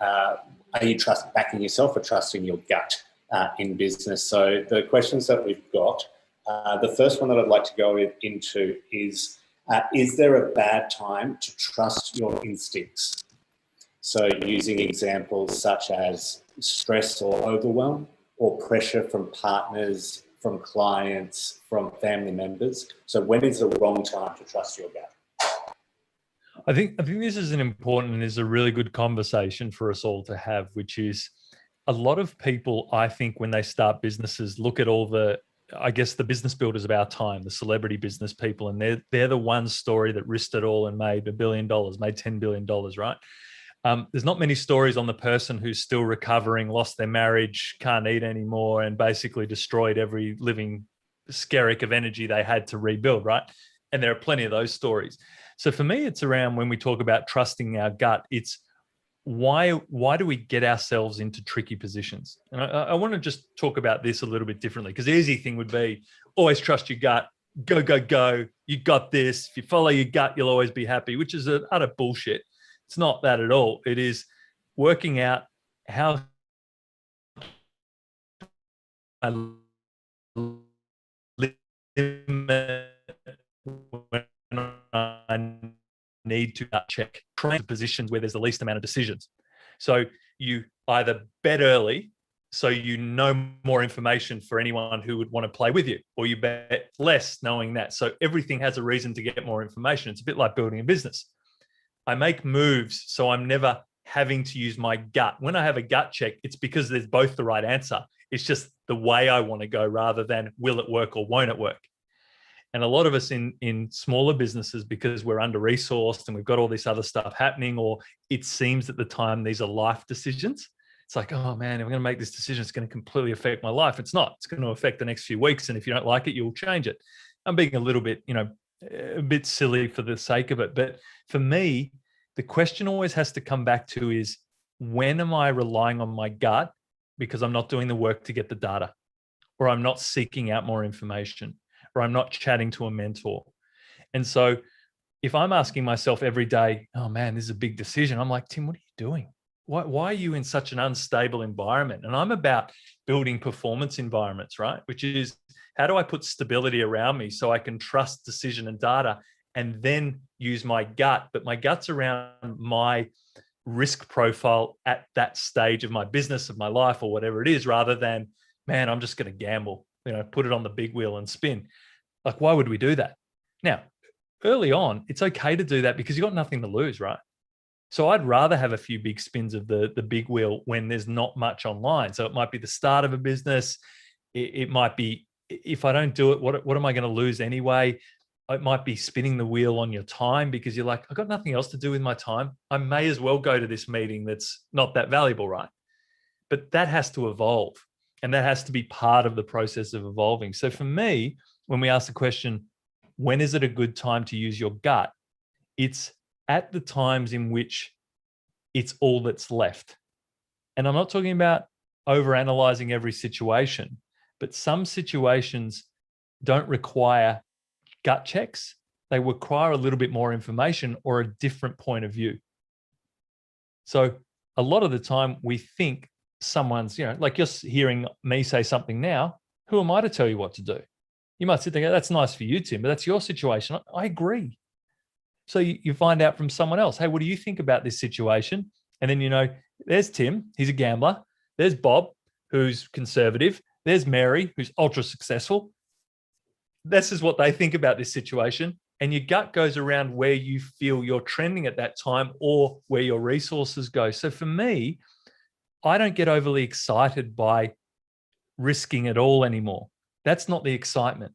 are you backing yourself or trusting your gut in business? So the questions that we've got, the first one that I'd like to go into is there a bad time to trust your instincts? So using examples such as stress or overwhelm, or pressure from partners, from clients, from family members. So when is the wrong time to trust your gut? I think this is an important and is a really good conversation for us all to have, which is a lot of people, I think, when they start businesses, look at all the, I guess, the business builders of our time, the celebrity business people, and they're the one story that risked it all and made $1 billion, made $10 billion, right? There's not many stories on the person who's still recovering, lost their marriage, can't eat anymore, and basically destroyed every living skerrick of energy they had to rebuild, right? And there are plenty of those stories. So for me, it's around when we talk about trusting our gut, it's why do we get ourselves into tricky positions? And I want to just talk about this a little bit differently, because the easy thing would be always trust your gut, go, go, go. You got this. If you follow your gut, you'll always be happy, which is utter bullshit. It's not that at all. It is working out how I limit when I need to check positions where there's the least amount of decisions. So you either bet early, so you know more information for anyone who would want to play with you, or you bet less knowing that. So everything has a reason to get more information. It's a bit like building a business. I make moves, so I'm never having to use my gut. When I have a gut check, it's because there's both the right answer. It's just the way I want to go rather than will it work or won't it work. And a lot of us in smaller businesses, because we're under-resourced and we've got all this other stuff happening, or it seems at the time these are life decisions. It's like, oh man, if I'm going to make this decision, it's going to completely affect my life. It's not. It's going to affect the next few weeks. And if you don't like it, you'll change it. I'm being a little bit, a bit silly for the sake of it. But for me, the question always has to come back to is, when am I relying on my gut because I'm not doing the work to get the data, or I'm not seeking out more information, or I'm not chatting to a mentor? And so if I'm asking myself every day, oh man, this is a big decision, I'm like, Tim, what are you doing? Why are you in such an unstable environment? And I'm about building performance environments, right? Which is, how do I put stability around me so I can trust decision and data and then use my gut? But my gut's around my risk profile at that stage of my business, of my life, or whatever it is, rather than, man, I'm just going to gamble, put it on the big wheel and spin. Like, why would we do that? Now, early on, it's okay to do that because you've got nothing to lose, right? So I'd rather have a few big spins of the big wheel when there's not much online. So it might be the start of a business. It might be, if I don't do it, what am I going to lose anyway? It might be spinning the wheel on your time because you're like, I've got nothing else to do with my time. I may as well go to this meeting that's not that valuable, right? But that has to evolve, and that has to be part of the process of evolving. So for me, when we ask the question, when is it a good time to use your gut? It's at the times in which it's all that's left. And I'm not talking about overanalyzing every situation, but some situations don't require gut checks. They require a little bit more information or a different point of view. So a lot of the time we think someone's, like you're hearing me say something now, who am I to tell you what to do? You might sit there and go, that's nice for you, Tim, but that's your situation. I agree. So you find out from someone else, hey, what do you think about this situation? And then, there's Tim, he's a gambler. There's Bob, who's conservative. There's Mary, who's ultra successful. This is what they think about this situation. And your gut goes around where you feel you're trending at that time or where your resources go. So for me, I don't get overly excited by risking it all anymore. That's not the excitement.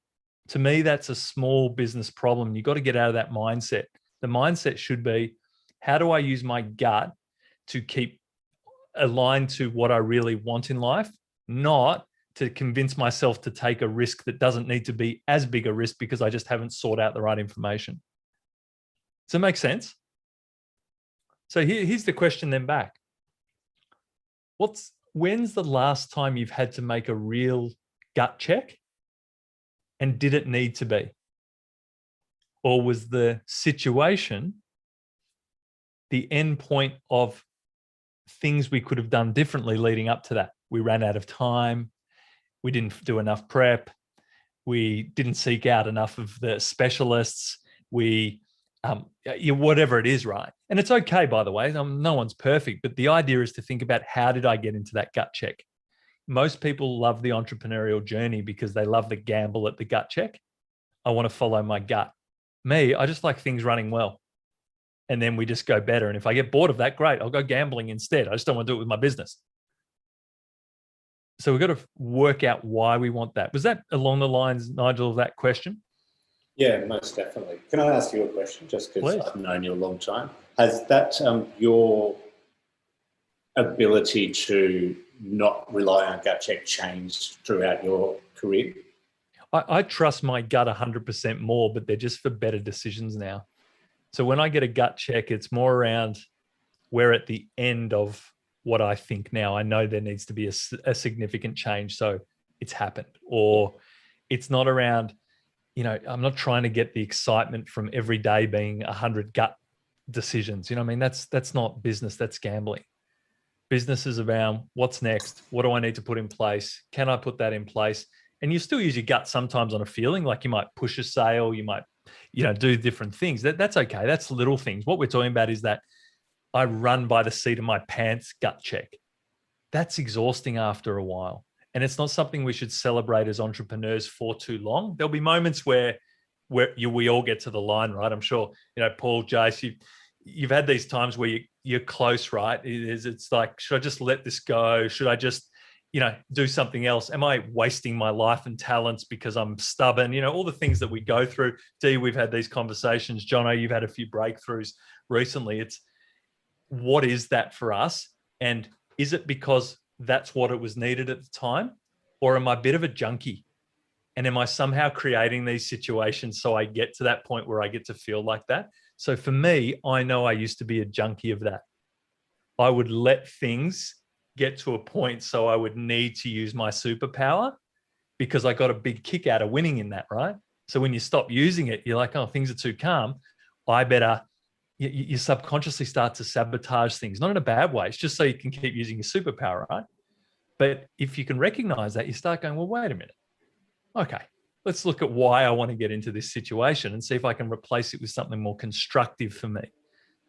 To me, that's a small business problem. You've got to get out of that mindset. The mindset should be, how do I use my gut to keep aligned to what I really want in life, not to convince myself to take a risk that doesn't need to be as big a risk because I just haven't sought out the right information. Does that make sense? So here's the question then back. When's the last time you've had to make a real gut check? And did it need to be? Or was the situation the end point of things we could have done differently leading up to that. We ran out of time. We didn't do enough prep. We didn't seek out enough of the specialists. Whatever it is, right? And it's okay, by the way. No one's perfect, but the idea is to think about, how did I get into that gut check? Most people love the entrepreneurial journey because they love the gamble at the gut check. I want to follow my gut. Me, I just like things running well. And then we just go better. And if I get bored of that, great, I'll go gambling instead. I just don't want to do it with my business. So we've got to work out why we want that. Was that along the lines, Nigel, of that question? Yeah, most definitely. Can I ask you a question, just because Please. I've known you a long time? Has that your ability to not rely on gut check changed throughout your career? I trust my gut 100% more, but they're just for better decisions now. So when I get a gut check, it's more around, we're at the end of what I think now. I know there needs to be a significant change, so it's happened. Or it's not around, I'm not trying to get the excitement from every day being 100 gut decisions. I mean, that's not business, that's gambling. Business is about, what's next? What do I need to put in place? Can I put that in place? And you still use your gut sometimes on a feeling, like you might push a sale, you might, do different things. That's okay. That's little things. What we're talking about is that I run by the seat of my pants gut check. That's exhausting after a while. And it's not something we should celebrate as entrepreneurs for too long. There'll be moments where we all get to the line, right? I'm sure, Paul, Jace, you've had these times where you're close, right? It's like, should I just let this go? Should I just, do something else? Am I wasting my life and talents because I'm stubborn? All the things that we go through. Dee, we've had these conversations. Jono, you've had a few breakthroughs recently. It's, what is that for us? And is it because that's what it was needed at the time? Or am I a bit of a junkie? And am I somehow creating these situations so I get to that point where I get to feel like that? So for me, I know I used to be a junkie of that. I would let things get to a point so I would need to use my superpower because I got a big kick out of winning in that, right? So when you stop using it, you're like, oh, things are too calm. I better, you subconsciously start to sabotage things, not in a bad way. It's just so you can keep using your superpower, right? But if you can recognize that, you start going, well, wait a minute. Okay, let's look at why I want to get into this situation and see if I can replace it with something more constructive for me.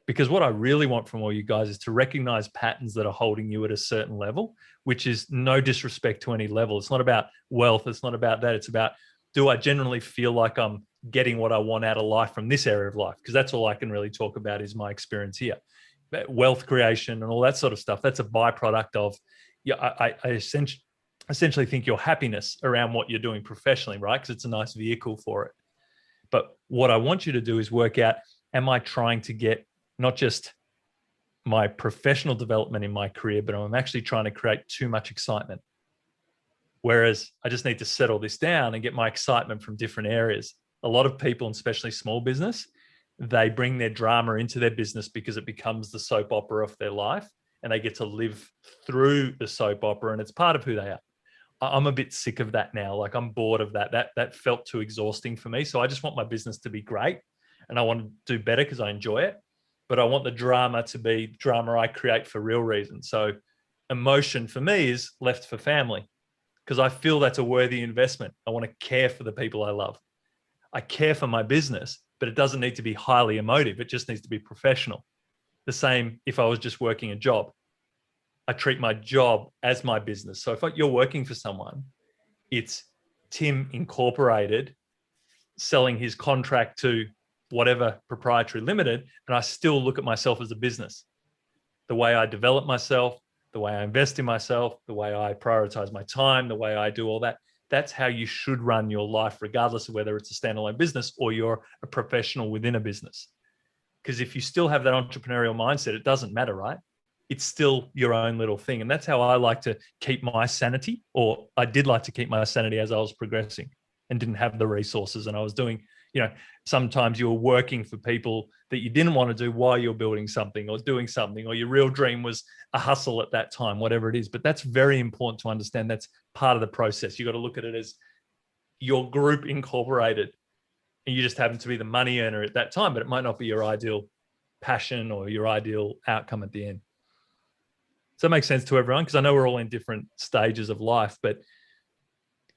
Because what I really want from all you guys is to recognize patterns that are holding you at a certain level, which is no disrespect to any level. It's not about wealth. It's not about that. It's about, do I generally feel like I'm getting what I want out of life from this area of life? Because that's all I can really talk about is my experience here. Wealth creation and all that sort of stuff, that's a byproduct of, I essentially think your happiness around what you're doing professionally, right? Because it's a nice vehicle for it. But what I want you to do is work out, am I trying to get not just my professional development in my career, but I'm actually trying to create too much excitement. Whereas I just need to settle this down and get my excitement from different areas. A lot of people, and especially small business, they bring their drama into their business because it becomes the soap opera of their life and they get to live through the soap opera and it's part of who they are. I'm a bit sick of that now. Like, I'm bored of that. That felt too exhausting for me. So I just want my business to be great and I want to do better because I enjoy it. But I want the drama to be drama I create for real reasons. So emotion for me is left for family because I feel that's a worthy investment. I want to care for the people I love. I care for my business, but it doesn't need to be highly emotive. It just needs to be professional. The same if I was just working a job. I treat my job as my business. So if you're working for someone, it's Tim Incorporated selling his contract to whatever proprietary limited, and I still look at myself as a business. The way I develop myself, the way I invest in myself, the way I prioritize my time, the way I do all that, that's how you should run your life, regardless of whether it's a standalone business or you're a professional within a business. Because if you still have that entrepreneurial mindset, it doesn't matter, right? It's still your own little thing. And that's how I like to keep my sanity, or I did like to keep my sanity as I was progressing and didn't have the resources. And I was doing, sometimes you were working for people that you didn't want to do while you're building something or doing something, or your real dream was a hustle at that time, whatever it is. But that's very important to understand. That's part of the process. You got to look at it as your group incorporated, and you just happen to be the money earner at that time, but it might not be your ideal passion or your ideal outcome at the end. Does that make sense to everyone? Because I know we're all in different stages of life, but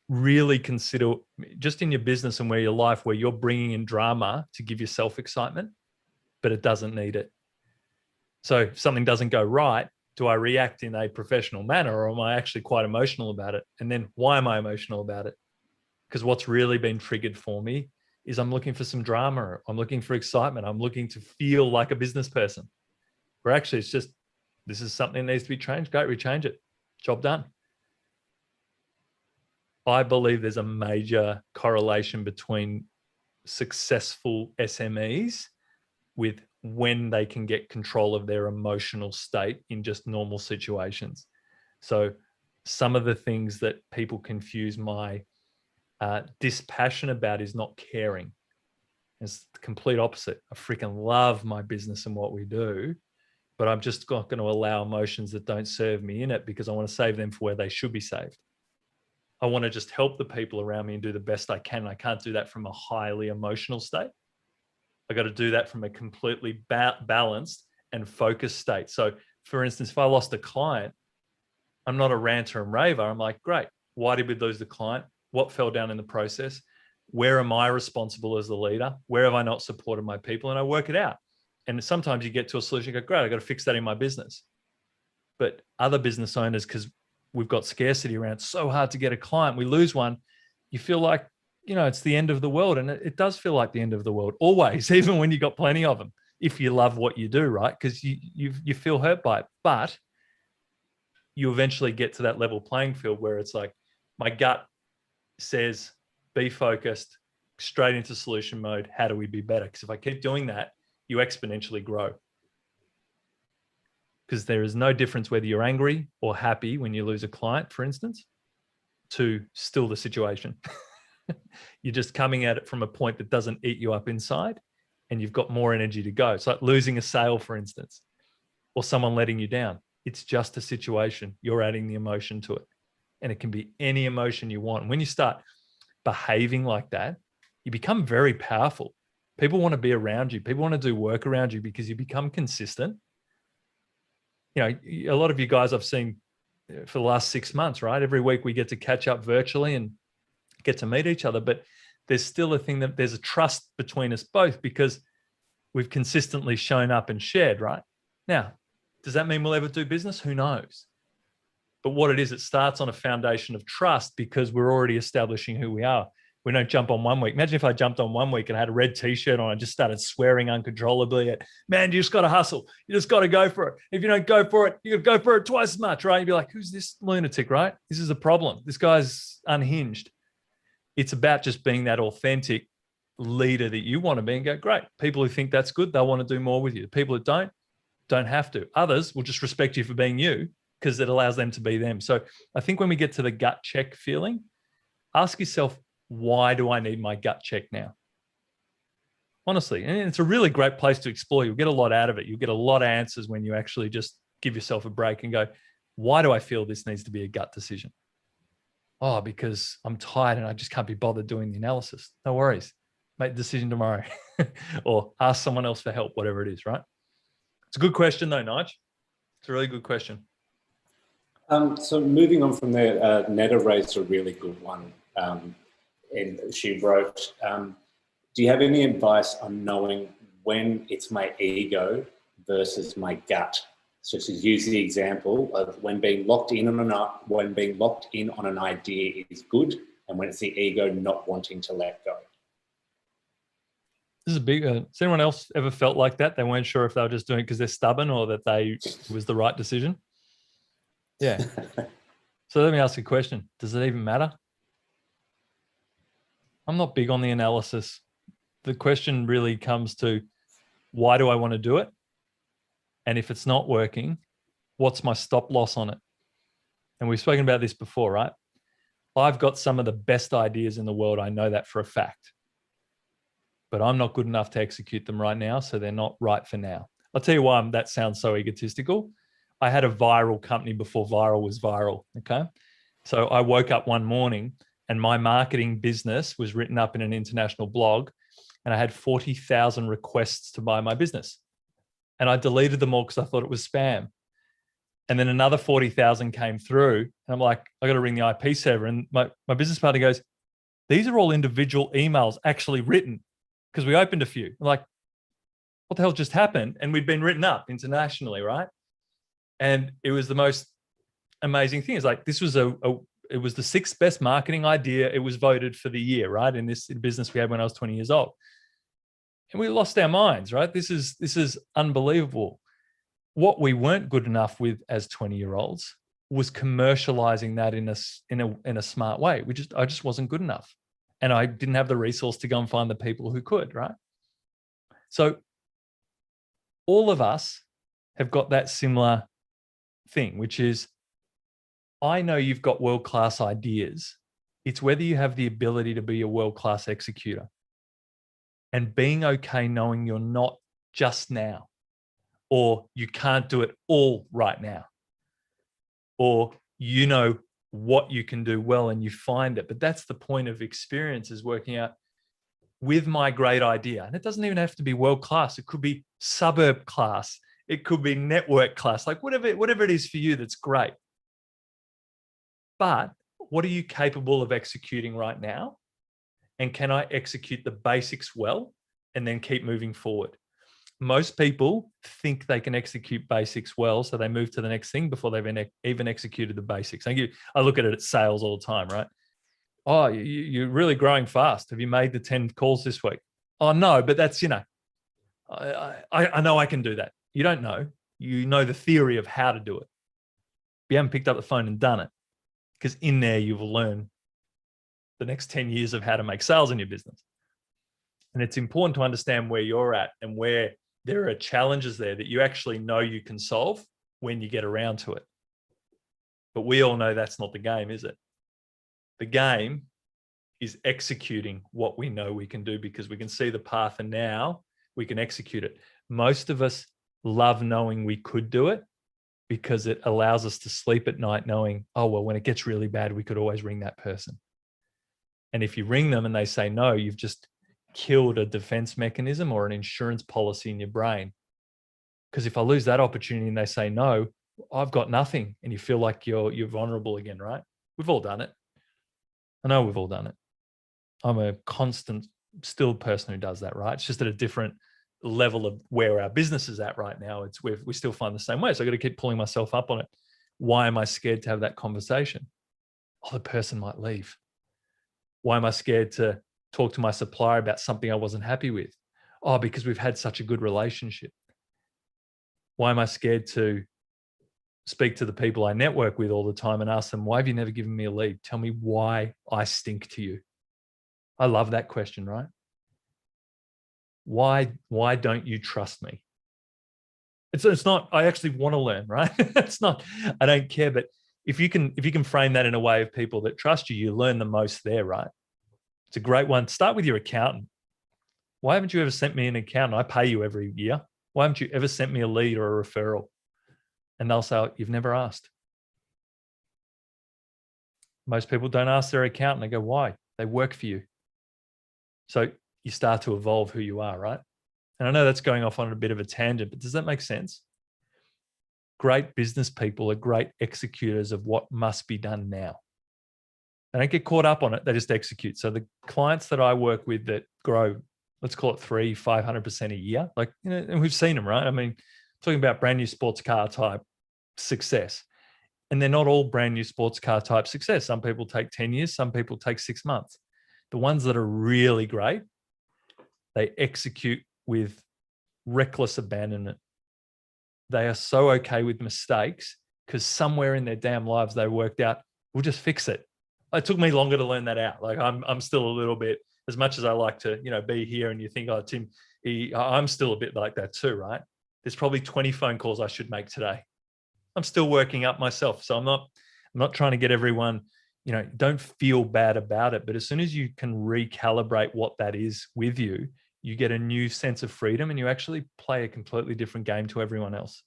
really consider just in your business and where your life, where you're bringing in drama to give yourself excitement, but it doesn't need it. So if something doesn't go right, do I react in a professional manner, or am I actually quite emotional about it? And then why am I emotional about it? Because what's really been triggered for me is I'm looking for some drama. I'm looking for excitement. I'm looking to feel like a business person. Where actually it's just, this is something that needs to be changed. Great, we change it. Job done. I believe there's a major correlation between successful SMEs with when they can get control of their emotional state in just normal situations. So some of the things that people confuse my dispassion about is not caring. It's the complete opposite. I freaking love my business and what we do, but I'm just not going to allow emotions that don't serve me in it because I want to save them for where they should be saved. I want to just help the people around me and do the best I can. I can't do that from a highly emotional state. I got to do that from a completely balanced and focused state. So for instance, if I lost a client, I'm not a ranter and raver. I'm like, great. Why did we lose the client? What fell down in the process? Where am I responsible as the leader? Where have I not supported my people? And I work it out. And sometimes you get to a solution, you go, great, I got to fix that in my business. But other business owners, because we've got scarcity around, it's so hard to get a client. We lose one. You feel like, it's the end of the world. And it does feel like the end of the world always, even when you got plenty of them, if you love what you do, right? Because you feel hurt by it. But you eventually get to that level playing field where it's like, my gut says, be focused, straight into solution mode. How do we be better? Because if I keep doing that, you exponentially grow. Because there is no difference whether you're angry or happy when you lose a client, for instance, to still the situation. You're just coming at it from a point that doesn't eat you up inside, and you've got more energy to go. It's like losing a sale, for instance, or someone letting you down. It's just a situation. You're adding the emotion to it. And it can be any emotion you want. And when you start behaving like that, you become very powerful. People want to be around you. People want to do work around you because you become consistent. A lot of you guys I've seen for the last 6 months, right? Every week we get to catch up virtually and get to meet each other. But there's still a thing that there's a trust between us both because we've consistently shown up and shared, right? Now, does that mean we'll ever do business? Who knows? But what it is, it starts on a foundation of trust because we're already establishing who we are. We don't jump on 1 week. Imagine if I jumped on 1 week and had a red t-shirt on and just started swearing uncontrollably at, man, you just got to hustle. You just got to go for it. If you don't go for it, you got to go for it twice as much, right? You'd be like, who's this lunatic, right? This is a problem. This guy's unhinged. It's about just being that authentic leader that you want to be and go, great. People who think that's good, they'll want to do more with you. The people that don't have to. Others will just respect you for being you because it allows them to be them. So I think when we get to the gut check feeling, ask yourself, why do I need my gut check now? Honestly, and it's a really great place to explore. You'll get a lot out of it. You'll get a lot of answers when you actually just give yourself a break and go, why do I feel this needs to be a gut decision? Oh, because I'm tired and I just can't be bothered doing the analysis. No worries. Make the decision tomorrow or ask someone else for help, whatever it is, right? It's a good question though, Nige. It's a really good question. So moving on from there, Netta raised a really good one. And she wrote, do you have any advice on knowing when it's my ego versus my gut? So she's used the example of when being locked in on an idea is good, and when it's the ego not wanting to let go. This is a big. Has anyone else ever felt like that? They weren't sure if they were just doing it because they're stubborn or that it was the right decision. Yeah. So let me ask you a question. Does it even matter? I'm not big on the analysis. The question really comes to, why do I want to do it? And if it's not working, what's my stop loss on it? And we've spoken about this before, right? I've got some of the best ideas in the world. I know that for a fact. But I'm not good enough to execute them right now, so they're not right for now. I'll tell you why that sounds so egotistical. I had a viral company before viral was viral, okay? So I woke up one morning and my marketing business was written up in an international blog and I had 40,000 requests to buy my business. And I deleted them all because I thought it was spam. And then another 40,000 came through. And I'm like, I got to ring the IP server. And my business partner goes, these are all individual emails actually written, because we opened a few. I'm like, what the hell just happened? And we'd been written up internationally, right? And it was the most amazing thing. It's like, this was it was the 6th best marketing idea. It was voted for the year, right? In this business we had when I was 20 years old. And we lost our minds, right? This is unbelievable. What we weren't good enough with as 20-year-olds was commercializing that in a smart way. I just wasn't good enough. And I didn't have the resource to go and find the people who could, right? So all of us have got that similar thing, which is, I know you've got world-class ideas. It's whether you have the ability to be a world-class executor, and being okay knowing you're not just now, or you can't do it all right now, or you know what you can do well and you find it. But that's the point of experience, is working out, with my great idea. And it doesn't even have to be world-class. It could be suburb class. It could be network class, like whatever it is for you that's great. But what are you capable of executing right now? And can I execute the basics well and then keep moving forward? Most people think they can execute basics well, so they move to the next thing before they've even executed the basics. I look at it at sales all the time, right? Oh, you're really growing fast. Have you made the 10 calls this week? Oh, no, but that's, I know I can do that. You don't know. You know the theory of how to do it. You haven't picked up the phone and done it, because in there you will learn the next 10 years of how to make sales in your business. And it's important to understand where you're at and where there are challenges there that you actually know you can solve when you get around to it. But we all know that's not the game, is it? The game is executing what we know we can do, because we can see the path and now we can execute it. Most of us love knowing we could do it, because it allows us to sleep at night knowing, oh, well, when it gets really bad, we could always ring that person. And if you ring them and they say no, you've just killed a defense mechanism or an insurance policy in your brain. Because if I lose that opportunity and they say no, I've got nothing, and you feel like you're vulnerable again, right? We've all done it. I know we've all done it. I'm a constant still person who does that, right? It's just at a different level of where our business is at right now. It's we still find the same way. So I got to keep pulling myself up on it. Why am I scared to have that conversation? Oh, the person might leave. Why am I scared to talk to my supplier about something I wasn't happy with? Oh, because we've had such a good relationship. Why am I scared to speak to the people I network with all the time and ask them, why have you never given me a lead? Tell me why I stink to you. I love that question, right? Why don't you trust me? It's not, I actually want to learn, right? It's not, I don't care. But if you can frame that in a way of people that trust you, you learn the most there, right? It's a great one. Start with your accountant. Why haven't you ever sent me an accountant? I pay you every year. Why haven't you ever sent me a lead or a referral? And they'll say, oh, you've never asked. Most people don't ask their accountant. They go, why? They work for you. So you start to evolve who you are, right? And I know that's going off on a bit of a tangent, but does that make sense? Great business people are great executors of what must be done now. They don't get caught up on it. They just execute. So the clients that I work with that grow, let's call it 300-500% a year, like, and we've seen them, right? I mean, talking about brand new sports car type success. And they're not all brand new sports car type success. Some people take 10 years, some people take 6 months. The ones that are really great, they execute with reckless abandonment. They are so okay with mistakes because somewhere in their damn lives they worked out, we'll just fix it. It took me longer to learn that out. Like I'm still a little bit, as much as I like to, be here and you think, oh, Tim, I'm still a bit like that too, right? There's probably 20 phone calls I should make today. I'm still working up myself. So I'm not trying to get everyone, don't feel bad about it. But as soon as you can recalibrate what that is with you, you get a new sense of freedom and you actually play a completely different game to everyone else.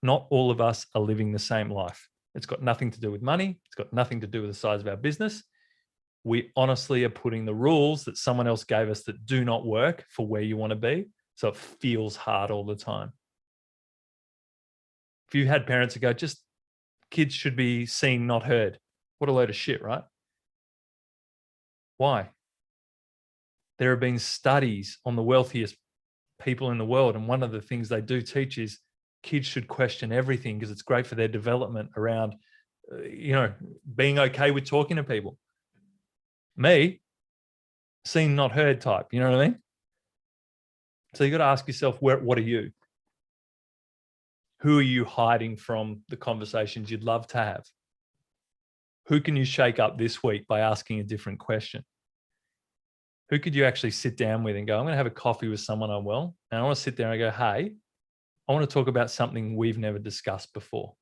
Not all of us are living the same life. It's got nothing to do with money. It's got nothing to do with the size of our business. We honestly are putting the rules that someone else gave us that do not work for where you want to be. So it feels hard all the time. If you had parents that go, just kids should be seen, not heard. What a load of shit, right? Why? There have been studies on the wealthiest people in the world, and one of the things they do teach is kids should question everything because it's great for their development around, being okay with talking to people. Me, seen, not heard type, you know what I mean? So you got to ask yourself, what are you? Who are you hiding from the conversations you'd love to have? Who can you shake up this week by asking a different question? Who could you actually sit down with and go, I'm going to have a coffee with someone I'm well, and I want to sit there and go, hey, I want to talk about something we've never discussed before.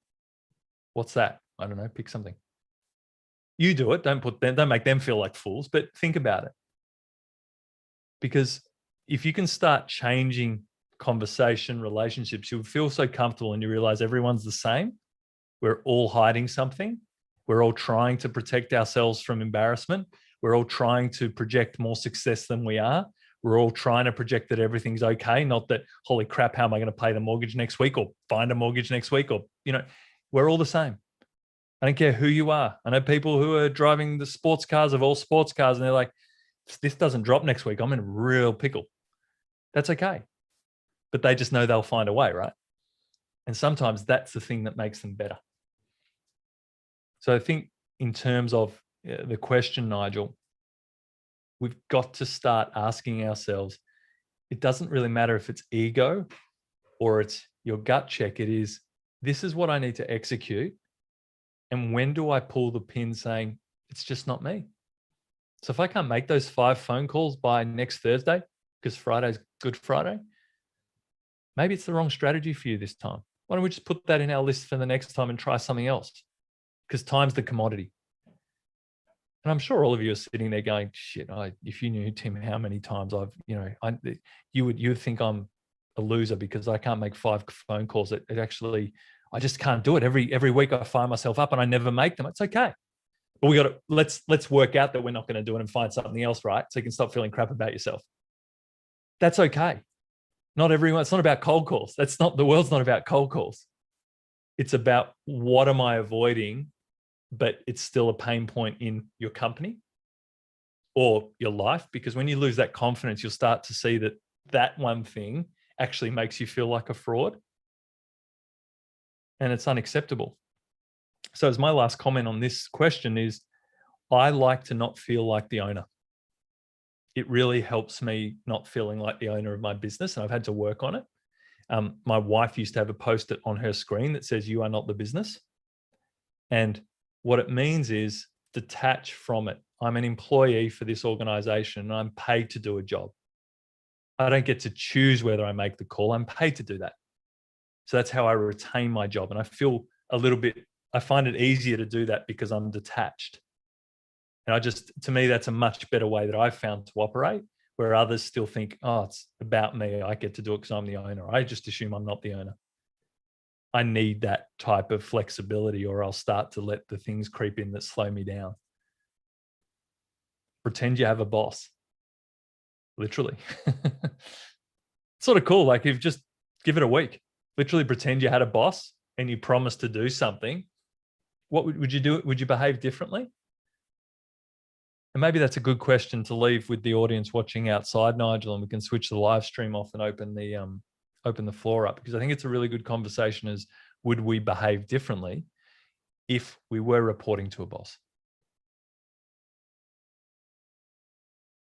What's that? I don't know, pick something. You do it. Don't make them feel like fools, but think about it. Because if you can start changing conversation, relationships, you'll feel so comfortable and you realize everyone's the same. We're all hiding something. We're all trying to protect ourselves from embarrassment. We're all trying to project more success than we are. We're all trying to project that everything's okay, not that, holy crap, how am I going to pay the mortgage next week or find a mortgage next week? Or, we're all the same. I don't care who you are. I know people who are driving the sports cars of all sports cars, and they're like, if this doesn't drop next week, I'm in a real pickle. That's okay. But they just know they'll find a way, right? And sometimes that's the thing that makes them better. So I think in terms of the question, Nigel, we've got to start asking ourselves, it doesn't really matter if it's ego or it's your gut check. It is, this is what I need to execute. And when do I pull the pin saying, it's just not me? So if I can't make those 5 phone calls by next Thursday, because Friday's Good Friday, maybe it's the wrong strategy for you this time. Why don't we just put that in our list for the next time and try something else? Because time's the commodity. And I'm sure all of you are sitting there going, shit, if you knew, Tim, how many times you would think I'm a loser because I can't make 5 phone calls. I just can't do it. Every week I fire myself up and I never make them. It's okay. But let's work out that we're not going to do it and find something else, right? So you can stop feeling crap about yourself. That's okay. It's not about cold calls. The world's not about cold calls. It's about what am I avoiding, but it's still a pain point in your company or your life. Because when you lose that confidence, you'll start to see that one thing actually makes you feel like a fraud. And it's unacceptable. So as my last comment on this question is, I like to not feel like the owner. It really helps me not feeling like the owner of my business, and I've had to work on it. My wife used to have a post-it on her screen that says, you are not the business. And what it means is detach from it. I'm an employee for this organization and I'm paid to do a job. I don't get to choose whether I make the call. I'm paid to do that. So that's how I retain my job. And I find it easier to do that because I'm detached. And to me, that's a much better way that I've found to operate, where others still think, oh, it's about me. I get to do it because I'm the owner. I just assume I'm not the owner. I need that type of flexibility, or I'll start to let the things creep in that slow me down. Pretend you have a boss. Literally. It's sort of cool. Like, if just give it a week, literally pretend you had a boss and you promised to do something. What would you do? Would you behave differently? And maybe that's a good question to leave with the audience watching outside, Nigel, and we can switch the live stream off and open the floor up, because I think it's a really good conversation. Would we behave differently if we were reporting to a boss?